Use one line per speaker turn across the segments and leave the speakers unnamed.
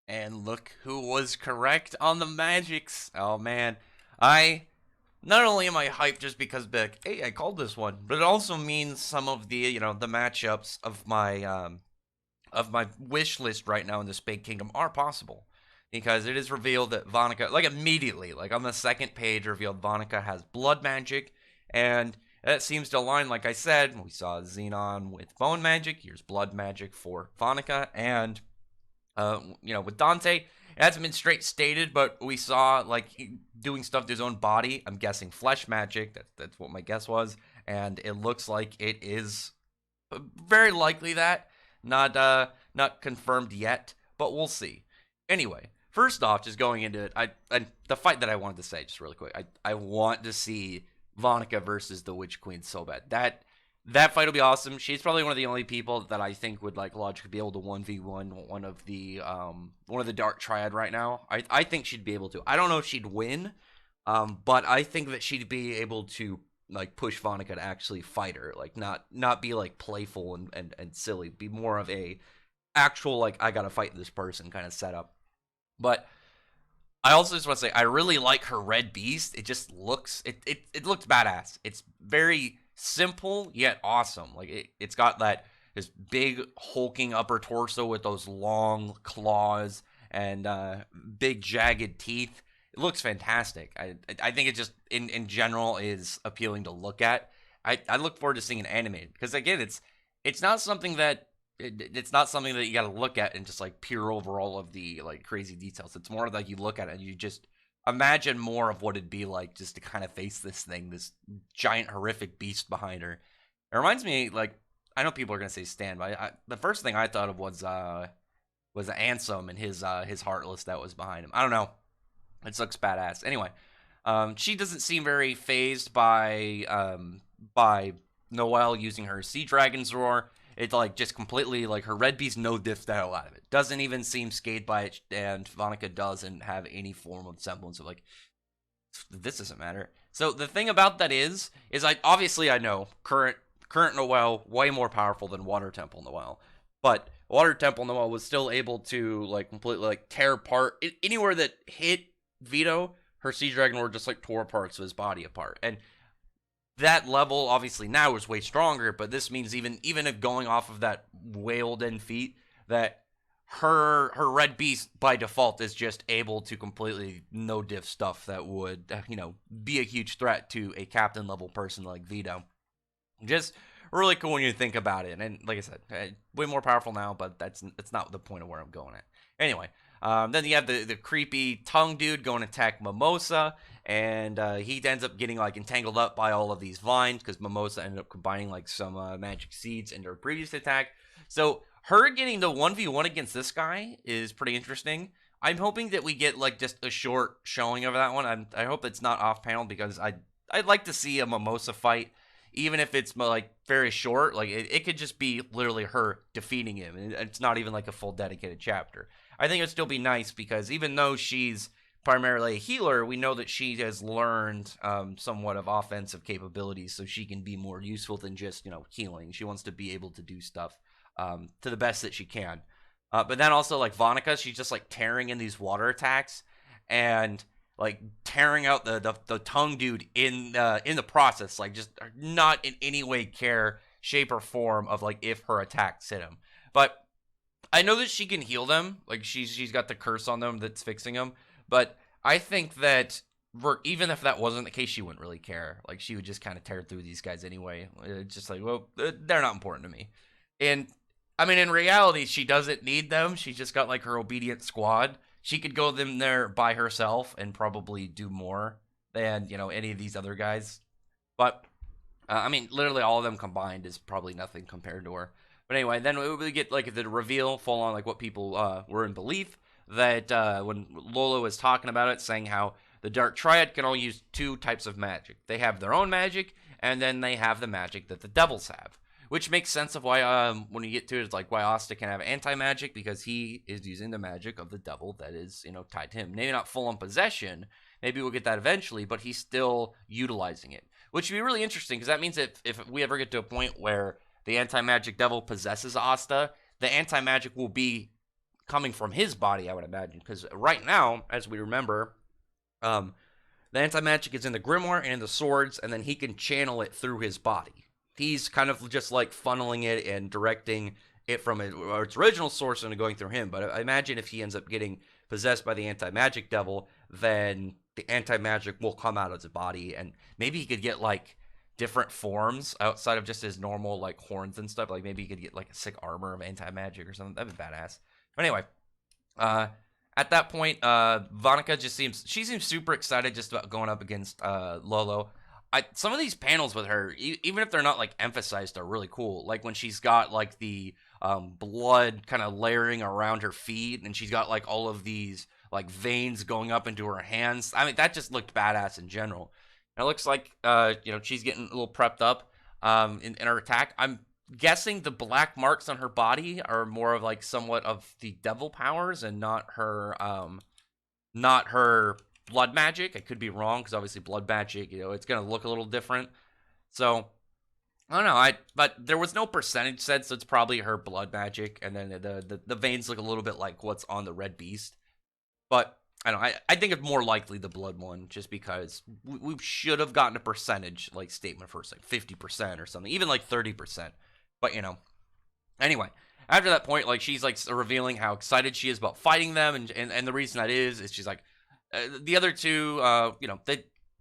And look who was correct on the magics. Oh man, I not only am I hyped just because like, hey, I called this one, but it also means some of the the matchups of my wish list right now in the Spade Kingdom are possible. Because it is revealed that Vonica, like immediately, like on the second page, revealed Vonica has blood magic, and that seems to align. Like I said, we saw Xenon with bone magic. Here's blood magic for Vonica, and with Dante, it hasn't been straight stated, but we saw like he doing stuff to his own body. I'm guessing flesh magic. That's what my guess was, and it looks like it is very likely that not confirmed yet, but we'll see. Anyway, first off, just going into it, I the fight that I wanted to say just really quick. I want to see Vonica versus the Witch Queen so bad. That fight will be awesome. She's probably one of the only people that I think would like logically be able to 1v1 one of the Dark Triad right now. I think she'd be able to. I don't know if she'd win, but I think that she'd be able to like push Vonica to actually fight her, like not be like playful and silly, be more of a actual like I gotta fight this person kind of setup. But I also just want to say I really like her red beast. It just looks it looks badass. It's very simple yet awesome. Like it's got this big hulking upper torso with those long claws and big jagged teeth. It looks fantastic. I think it just in general is appealing to look at. I look forward to seeing it animated because again it's not something that it's not something that you got to look at and just like peer over all of the like crazy details. It's more like you look at it and you just imagine more of what it'd be like just to kind of face this thing, this giant horrific beast behind her. It reminds me like I know people are gonna say Stan, but the first thing I thought of was Ansem and his heartless that was behind him. I don't know. It looks badass. Anyway, she doesn't seem very phased by Noel using her Sea Dragon's Roar. It's like just completely like her red beast no diffs the hell out of it. Doesn't even seem scathed by it, and Vonica doesn't have any form of semblance of like this doesn't matter. So the thing about that is I obviously I know current Noel way more powerful than Water Temple Noel, but Water Temple Noel was still able to like completely like tear apart anywhere that hit Vito. Her Sea Dragon Roar just like tore parts of his body apart, and that level obviously now is way stronger, but this means even if going off of that whaled-in feat, that her red beast by default is just able to completely no diff stuff that would be a huge threat to a captain level person like Vito. Just really cool when you think about it, and like I said, way more powerful now, but that's not the point of where I'm going at. Anyway, then you have the creepy tongue dude going to attack Mimosa, and he ends up getting like entangled up by all of these vines because Mimosa ended up combining like some magic seeds into her previous attack. So her getting the 1v1 against this guy is pretty interesting. I'm hoping that we get like just a short showing of that one. I hope it's not off panel because I'd like to see a Mimosa fight, even if it's like very short. Like it could just be literally her defeating him, and it's not even like a full dedicated chapter. I think it'd still be nice because even though she's primarily a healer, we know that she has learned somewhat of offensive capabilities, so she can be more useful than just healing. She wants to be able to do stuff to the best that she can. But then also like Vonica, she's just like tearing in these water attacks and like tearing out the tongue dude in the process, like just not in any way care, shape, or form of like if her attacks hit him. But I know that she can heal them, like she's got the curse on them that's fixing them. But I think that even if that wasn't the case, she wouldn't really care. Like she would just kind of tear through these guys anyway. It's just like, well, they're not important to me. And I mean, in reality, she doesn't need them. She's just got like her obedient squad. She could go them there by herself and probably do more than any of these other guys. But I mean, literally all of them combined is probably nothing compared to her. But anyway, then we get like the reveal, full on like what people were in belief that when Lola was talking about it, saying how the Dark Triad can only use two types of magic. They have their own magic, and then they have the magic that the devils have. Which makes sense of why, when you get to it, it's like why Asta can have anti-magic, because he is using the magic of the devil that is, tied to him. Maybe not full on possession, maybe we'll get that eventually, but he's still utilizing it. Which would be really interesting, because that means if we ever get to a point where the anti-magic devil possesses Asta, the anti-magic will be coming from his body, I would imagine, because right now, as we remember, the anti-magic is in the grimoire and in the swords, and then he can channel it through his body. He's kind of just like funneling it and directing it from its original source and going through him. But I imagine if he ends up getting possessed by the anti-magic devil, then the anti-magic will come out of his body, and maybe he could get like different forms outside of just his normal like horns and stuff. Like maybe he could get like a sick armor of anti-magic or something. That'd be badass. But anyway, at that point, Vonica seems super excited just about going up against Lolo. Some of these panels with her, even if they're not like emphasized, are really cool. Like when she's got like the blood kind of layering around her feet, and she's got like all of these like veins going up into her hands. I mean, that just looked badass in general. And it looks like she's getting a little prepped up in her attack. I'm guessing the black marks on her body are more of like somewhat of the devil powers and not her blood magic. I could be wrong, because obviously blood magic, it's gonna look a little different. So I don't know. But there was no percentage said, so it's probably her blood magic, and then the veins look a little bit like what's on the red beast. But I don't know. I think it's more likely the blood one, just because we should have gotten a percentage like statement first, like 50% or something, even like 30%. But anyway, after that point, like she's like revealing how excited she is about fighting them, and the reason that is she's like, the other two,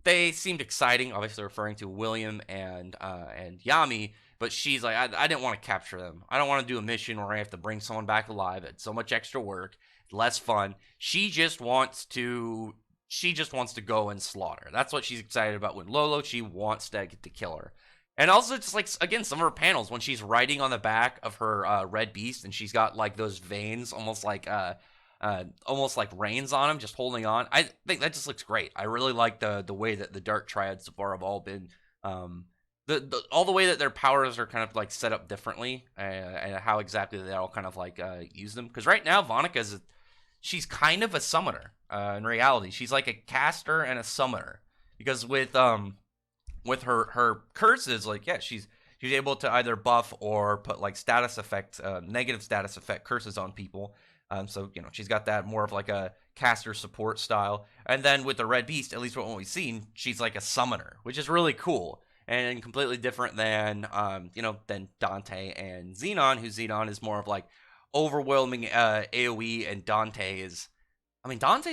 they seemed exciting, obviously referring to William and Yami, but she's like, I didn't want to capture them. I don't want to do a mission where I have to bring someone back alive. It's so much extra work, less fun. She just wants to go and slaughter. That's what she's excited about with Lolo. She wants to get to kill her. And also, just like, again, some of her panels, when she's riding on the back of her red beast, and she's got like those veins, almost like reins on them, just holding on. I think that just looks great. I really like the way that the Dark Triads so far have all been, all the way that their powers are kind of like set up differently, and how exactly they all kind of like use them. Because right now, she's kind of a summoner. In reality, she's like a caster and a summoner, because with her curses, like, yeah, she's able to either buff or put like status effect, negative status effect curses on people. So she's got that more of like a caster support style. And then with the red beast, at least what we've seen, she's like a summoner, which is really cool and completely different than than Dante and Xenon, who Xenon is more of like overwhelming AoE, and Dante's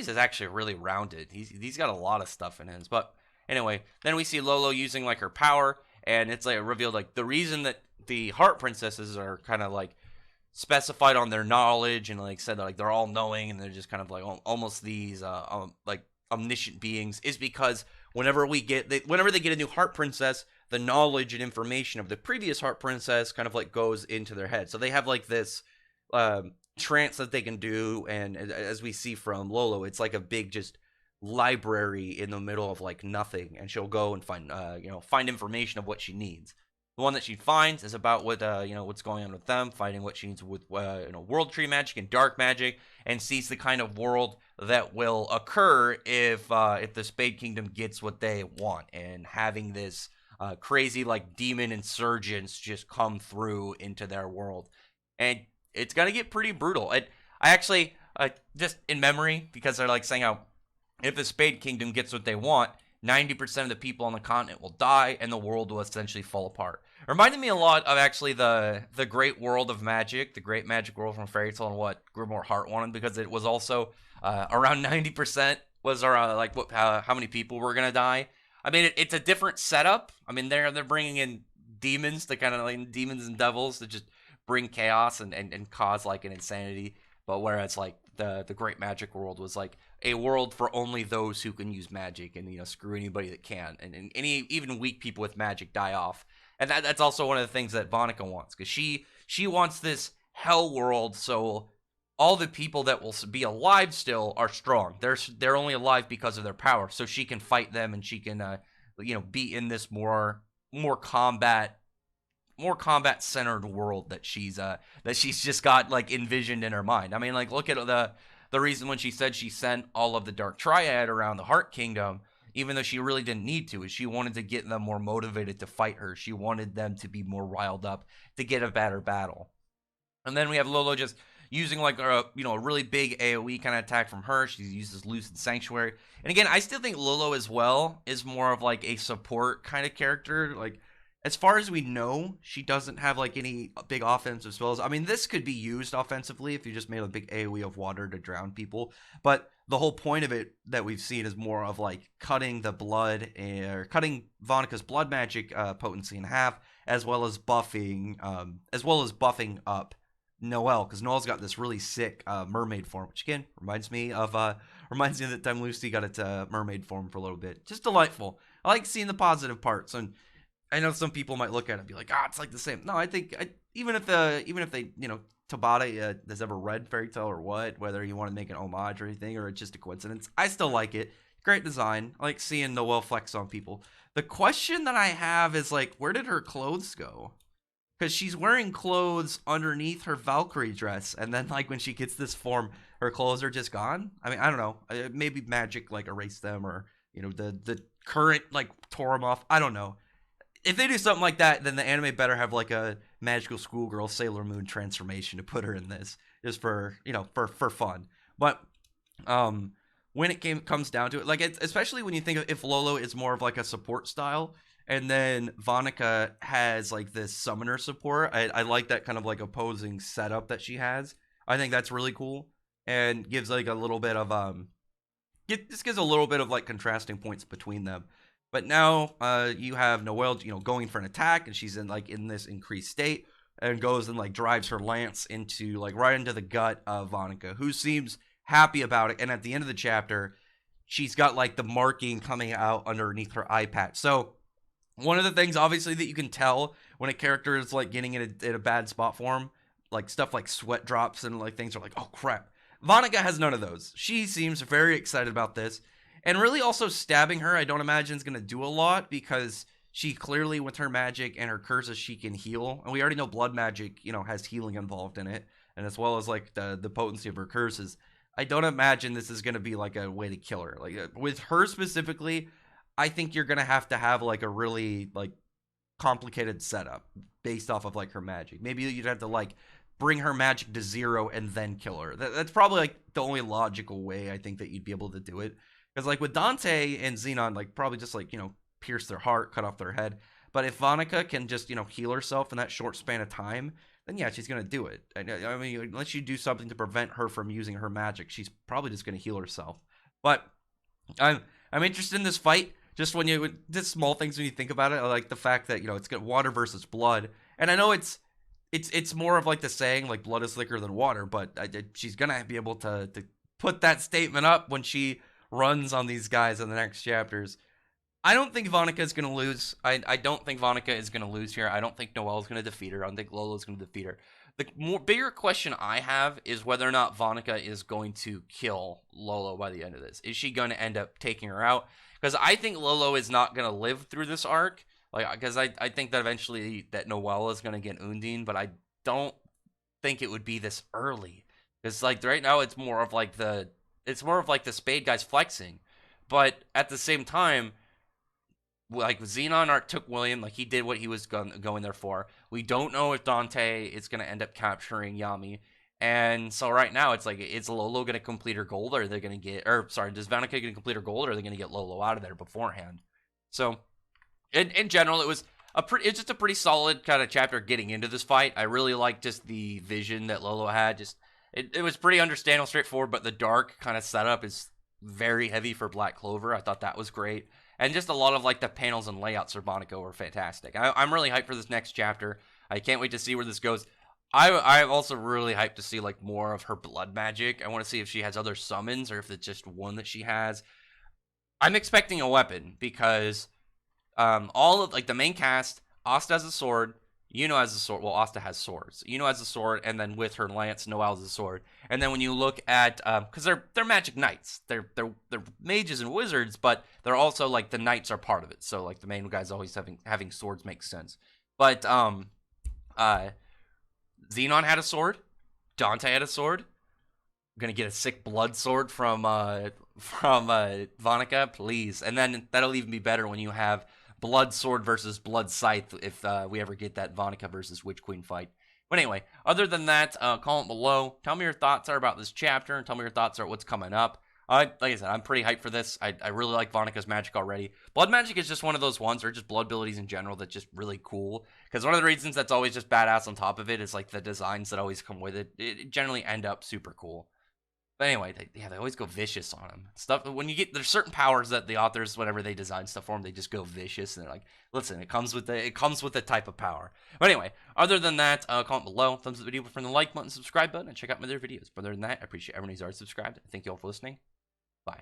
is actually really rounded. He's got a lot of stuff in his. But anyway, then we see Lolo using like her power, and it's like revealed like the reason that the Heart Princesses are kind of like specified on their knowledge, and like said that like they're all knowing, and they're just kind of like almost these like omniscient beings, is because whenever they get a new Heart Princess, the knowledge and information of the previous Heart Princess kind of like goes into their head. So they have like this trance that they can do, and as we see from Lolo, it's like a big just library in the middle of like nothing, and she'll go and find information of what she needs. The one that she finds is about what's going on with them, finding what she needs with world tree magic and dark magic, and sees the kind of world that will occur if the Spade Kingdom gets what they want, and having this crazy like demon insurgents just come through into their world. And it's gonna get pretty brutal. I actually just in memory, because they're like saying how if the Spade Kingdom gets what they want, 90% of the people on the continent will die, and the world will essentially fall apart. It reminded me a lot of actually the Great World of Magic, the Great Magic World from Fairy Tail, and what Grimoire Heart wanted, because it was also around 90% was around how many people were gonna die. I mean, it's a different setup. I mean, they're bringing in demons to kind of like demons and devils to just bring chaos and cause like an insanity. But whereas like the Great Magic World was like a world for only those who can use magic, and screw anybody that can, and any even weak people with magic die off. And that's also one of the things that Vonica wants, because she wants this hell world, so all the people that will be alive still are strong. They're only alive because of their power, so she can fight them, and she can be in this more combat centered world that she's just got like envisioned in her mind. I mean, like, look at the reason when she said she sent all of the Dark Triad around the Heart Kingdom, even though she really didn't need to, is she wanted to get them more motivated to fight her. She wanted them to be more riled up to get a better battle. And then we have Lolo just using like a really big AoE kind of attack from her. She uses Lucid Sanctuary. And again, I still think Lolo as well is more of like a support kind of character. Like, as far as we know, she doesn't have like any big offensive spells. I mean, this could be used offensively if you just made a big AoE of water to drown people. But the whole point of it that we've seen is more of like cutting the blood or cutting Vonika's blood magic potency in half, as well as buffing up Noel, because Noel's got this really sick mermaid form, which again reminds me of the time Lucy got its mermaid form for a little bit. Just delightful. I like seeing the positive parts, and I know some people might look at it and be like, it's like the same. No, I think even if they, Tabata has ever read Fairy Tail or whether you want to make an homage or anything, or it's just a coincidence, I still like it. Great design. I like seeing Noel flex on people. The question that I have is like, where did her clothes go? Because she's wearing clothes underneath her Valkyrie dress, and then like when she gets this form, her clothes are just gone. I mean, I don't know. Maybe magic like erased them, or the current like tore them off. I don't know. If they do something like that, then the anime better have like a magical schoolgirl Sailor Moon transformation to put her in this, just for for fun. But when it comes down to it, like especially when you think of if Lolo is more of like a support style, and then Vonika has like this summoner support. I like that kind of like opposing setup that she has. I think that's really cool, and gives like a little bit of this gives a little bit of like contrasting points between them. But now you have Noel, going for an attack, and she's in this increased state, and goes and like drives her lance into like right into the gut of Vonika, who seems happy about it. And at the end of the chapter, she's got like the marking coming out underneath her eye patch. So one of the things obviously that you can tell when a character is like getting in a bad spot form, like stuff like sweat drops and like things are like, oh crap. Vonika has none of those. She seems very excited about this. And really also stabbing her, I don't imagine is going to do a lot, because she clearly, with her magic and her curses, she can heal. And we already know blood magic, has healing involved in it. And as well as like the potency of her curses. I don't imagine this is going to be like a way to kill her. Like with her specifically, I think you're going to have like a really like complicated setup based off of like her magic. Maybe you'd have to like bring her magic to 0 and then kill her. That's probably like the only logical way I think that you'd be able to do it. Because like with Dante and Xenon, like probably just like, pierce their heart, cut off their head. But if Vonika can just, heal herself in that short span of time, then yeah, she's going to do it. I mean, unless you do something to prevent her from using her magic, she's probably just going to heal herself. But I'm interested in this fight. Just just small things when you think about it. I like the fact that, it's got water versus blood. And I know it's more of like the saying, like blood is thicker than water, but she's going to be able to put that statement up when she runs on these guys in the next chapters. I don't think Vonika is going to lose. I don't think Vonika is going to lose here. I don't think Noel is going to defeat her. I don't think Lolo is going to defeat her. The bigger question I have is whether or not Vonika is going to kill Lolo by the end of this. Is she going to end up taking her out? Because I think Lolo is not going to live through this arc. Because I think that eventually that Noel is going to get Undine, but I don't think it would be this early. Because like right now it's more of like the Spade guys flexing. But at the same time, like Xenon took William, like he did what he was going there for. We don't know if Dante is going to end up capturing Yami. And so right now it's like, is Lolo going to complete her goal, or they're going to get, does Vonika going to complete her goal, or are they going to get Lolo out of there beforehand? So in general, it's just a pretty solid kind of chapter getting into this fight. I really like just the vision that Lolo had. It was pretty understandable, straightforward, but the dark kind of setup is very heavy for Black Clover. I thought that was great. And just a lot of like the panels and layouts for Monaco were fantastic. I'm really hyped for this next chapter. I can't wait to see where this goes. I'm also really hyped to see like more of her blood magic. I want to see if she has other summons or if it's just one that she has. I'm expecting a weapon because all of like the main cast, Asta has a sword, Yuno has a sword. Well, Asta has swords. Yuno has a sword, and then with her lance, Noel has a sword. And then when you look at, because they're magic knights, they're mages and wizards, but they're also like the knights are part of it. So like the main guys always having swords makes sense. But Xenon had a sword, Dante had a sword. I'm gonna get a sick blood sword from Vonika, please. And then that'll even be better when you have Blood Sword versus Blood Scythe if we ever get that Vonika versus Witch Queen fight. But anyway, other than that, comment below. Tell me your thoughts are about this chapter, and tell me your thoughts are what's coming up. Like I said, I'm pretty hyped for this. I really like Vonika's magic already. Blood magic is just one of those ones, or just blood abilities in general, that's just really cool. Because one of the reasons that's always just badass on top of it is like the designs that always come with it. It generally end up super cool. But anyway, they always go vicious on them. Stuff when you get there's certain powers that the authors, whenever they design stuff for them, they just go vicious and they're like, listen, it comes with the type of power. But anyway, other than that, comment below, thumbs up the video, from the like button, subscribe button, and check out my other videos. But other than that, I appreciate everyone who's already subscribed. Thank you all for listening. Bye.